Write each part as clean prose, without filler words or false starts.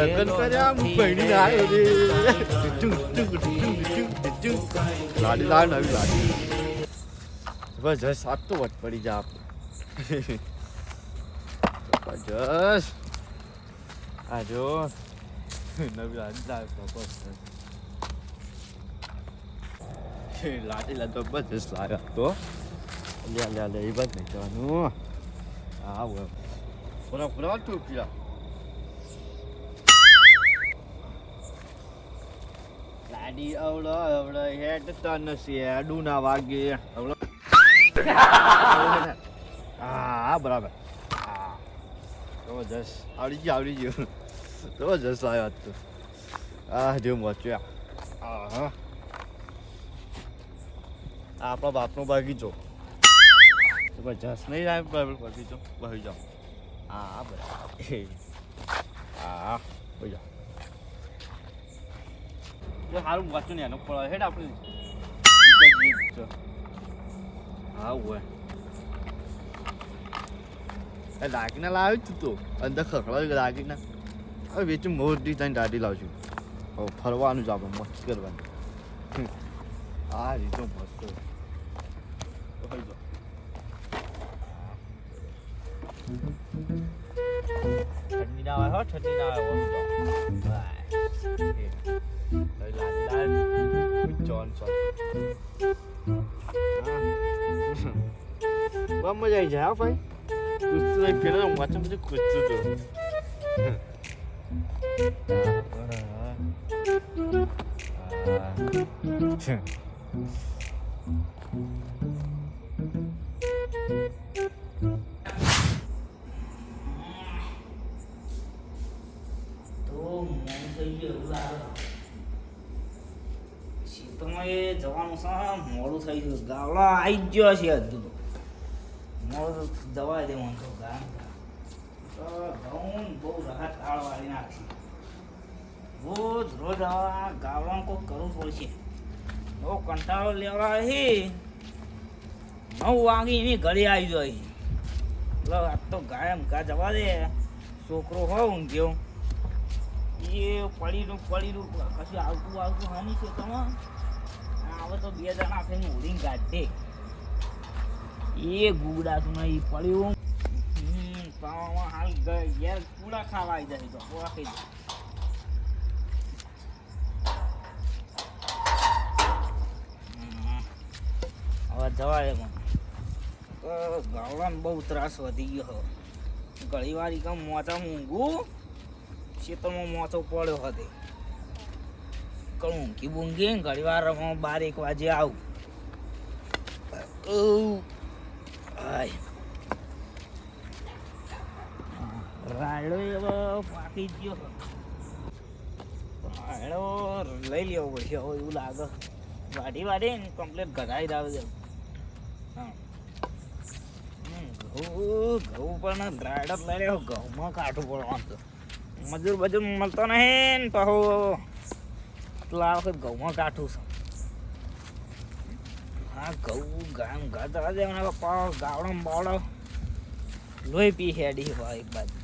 લગન કર્યા હું પહેરી આવ્યો રે લાડી લાડ નવી લાડી બસ સાત તો વટ પડી જા આપણે જસ આ જો નવી લાડી લાડી લાડો બસ લાગ્યા તો લે એ બસ નહીં જવાનું હા પૂરા પૂરા તું પીલા લાડી અવળો હેડ તન શેડું ના વાગે અવળો હા બરાબર હા જબરજસ્ત આવડી ગયો જબરજસ્ત આવ્યો હતો આ જેવું વાંચ્યો હા આપણા બાપનો બગીચો જબરજસ્ત નહીં આવે બગીચો બહી જાઓ હા બરાબર હા બહી જાઓ જો સારું વાંચું ને એનો પડે હેડ આપણે હા હોય એ દાગીના લાવ્યો તું તો અંદર ખખડાવી દાગીના હવે વેચું મોટી થઈને દાઢી લાવશું હવે ફરવાનું જ આપણે મસ્ત કરવાનું આ રીતો મસ્ત ઠંડી ના આવે હો ઠંડી ના આવે Johnson. Bác mới dạy giáo phải. Cứ chơi phía nó quá trong cái quật chưa được. જવાનું છે મોડું થઈ ગયું ગાવડા આવી ગયો છે હજુ તો મોડું દવા દેવાનું તો ગામ ઘઉં બહુ રાહત તાળવાળી નાખી રોજ આ ગાવડાને કોઈક કરવું પડશે બહુ કંટાળો લેવા છે 9 વાગે એની ઘરે આવી જાય એટલે આજ તો ગાયમ ગા જવા દે છોકરો હોય ઊંઘ્યો એ પડીનું કશું આવતું હાની છે તમે હવે તો 2 જણા થઈને ઉડીને કાઢે એ ગુગડાતું નહીં પડ્યું પાવામાં હાલ ઘેર પૂડા ખાવા આવી જાય તો પૂડા ખાઈ જાય હવે જવાય પણ ગાવડાને બહુ ત્રાસ વધી ગયો હવે ઘણી વાર કામ મોચા ઊંઘું ખેતરમાં મોચો પડ્યો હતો ઊંઘી બૂંઘી ઘણી વાર 12-1 વાગે આવું રાયડો એવો પાકી ગયો રાયડો લઈ લેવો પડશે હવે એવું લાગે વાઢી ને કમ્પ્લીટ ઘટાડી દાવ દે હા ઘઉં પણ રાયડો લઈ લેવો ઘઉંમાં કાઢવું પડવાનું મજૂર બજૂર મળતો નહીં ને કહો તો આ વખત ઘઉંમાં કાઠું છે હા ઘઉં ગામ ગાતા દેવાના પપ્પા ગાવડો બાવડો લોહી પી હેડી હોય એક બાજુ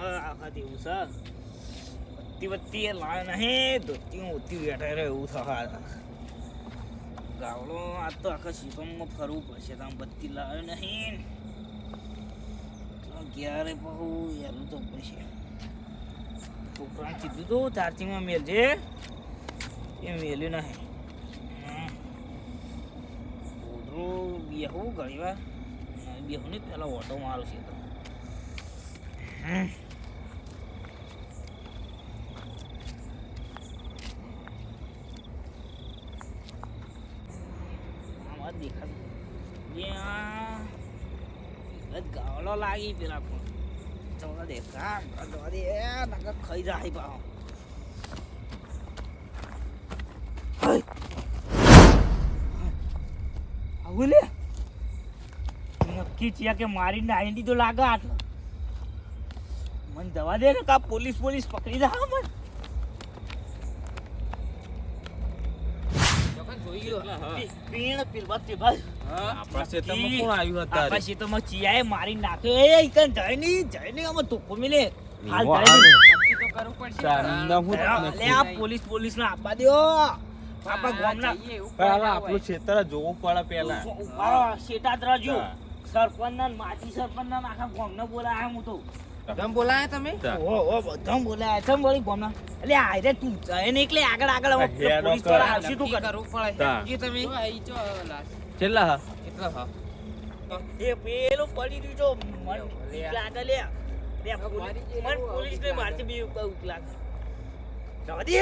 આખા એવું છે વત્તી એ લાવે નહીં ધોતી ઓતી બેઠા રહે એવું થવા ગાવડો આ તો આખા શીપમમાં ફરવું પડશે તમે બત્તી લાવે નહીં ક્યારે બહુ યારું તો પડશે છોકરાને કીધું તું ચાર્જિંગમાં મેલજે એ મેલ્યું નહીં ઓઢરું બેહવું ઘણી વાર બેહું ને પેલા ઓટો મારું છે તો આમાં દેખાતું ગાવડો લાગી પેલા પણ જવા દે કામ જવા દે નકર ખાઈ જાય પાછો આવું લે નક્કી છે કે મારીને આઈ દીધો લાગે આટલો મને જવા દે ને કા પોલીસ પકડી જાય મને પીણ પીલવા તે બસ આપણા ક્ષેત્રમાં કોણ આવ્યું આપણા અત્યારે ક્ષેત્રમાં ચિયાએ મારી નાખ્યો એ ઈકન જઈને આમાં ધોકો મિલે હાલ વાહ. ચાંદા હું લે આ પોલીસ ના આપવા દ્યો આપા ગામના પહેલા આપણું ક્ષેત્ર જોવું પડે પહેલા ઉભા શેટા દ્રજુ હા. સરપંચ ના માજી સરપંચ ના આખા ગામના બોલાયા હું તો બોલાયા તમે ઓ બધા બોલાયા છે વળી ગામના એટલે આ રે તું જાય ને એટલે આગળ હવે હેડો પોલીસ કર. વાળા આવશે તું કર કરવું પડે તા. જી તમે કેટલા હા કેટલા હા એ પેલો પડી દીધો જો મન લાગે લે મન પોલીસ ને મારતી બી બહુ લાગે જવા દે એ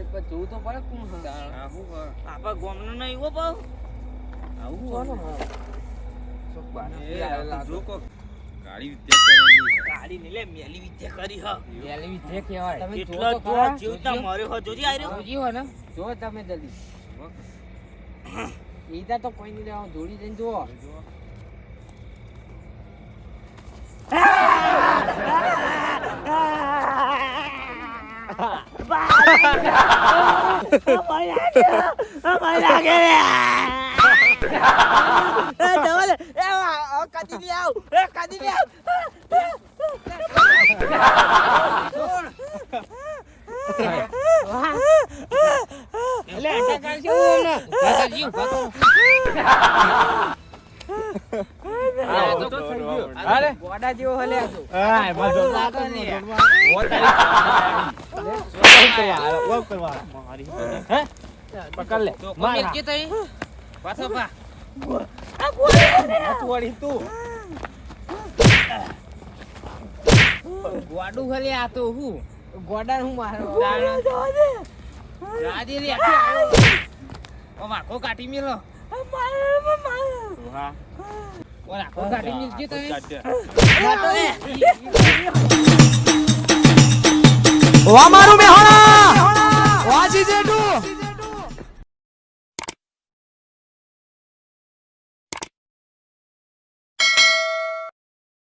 પણ જોવું તો પડે કોણ હા હું આપા ગામનો નહીં હો પાવ આવું કોનો હા જો કો ગાડી વિદ્યા કરેલી ગાડી ને લે મેલી વિદ્યા કરી હા રેલવે વિદ્યા કહેવાય તમે એટલા તો જીવતા મર્યો હો જોજી આર્યો જોજી હો ને જો તમે જલ્દી ઈતા તો કોઈ નહીં લેવા જોડી જઈને જુઓ એટલે અટક કરશે ઓને બાતાજી બાતો અરે ગોડા જેવો હલે આજો હા એમાં જો લાગે ને ઓ તારી ઓ કરવા મારી હે પકડ લે તો માર કોમે કે તઈ પાછો પા તોડી તું ગોડું હલે આ તો હું ગોડા હું મારો રાજી રે ઓ માખો કાટી મેલો હા ઓ રાખો કાટી મેલ કે તઈ કાઢ્યા. અમારું મેહોણા